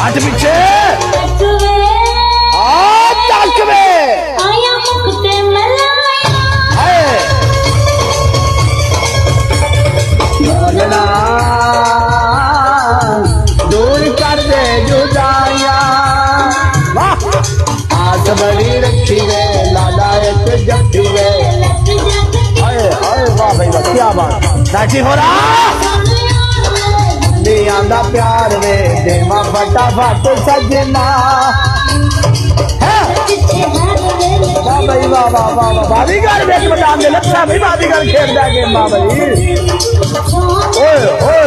हट पीछे तक वे दूर कर दे जुदाइया आस बड़ी रखी वे लाला एक जफ्फी वे आए आए वाह भाई वाह क्या बात नाची हो रहा आंदा प्यार वे देवा फटाफट सजना वाह भाई वाह वाह वाह वाह बाजीगर वेच बता दे लच्छा भाई बाजीगर खेल जाके मां भाई ओए ओए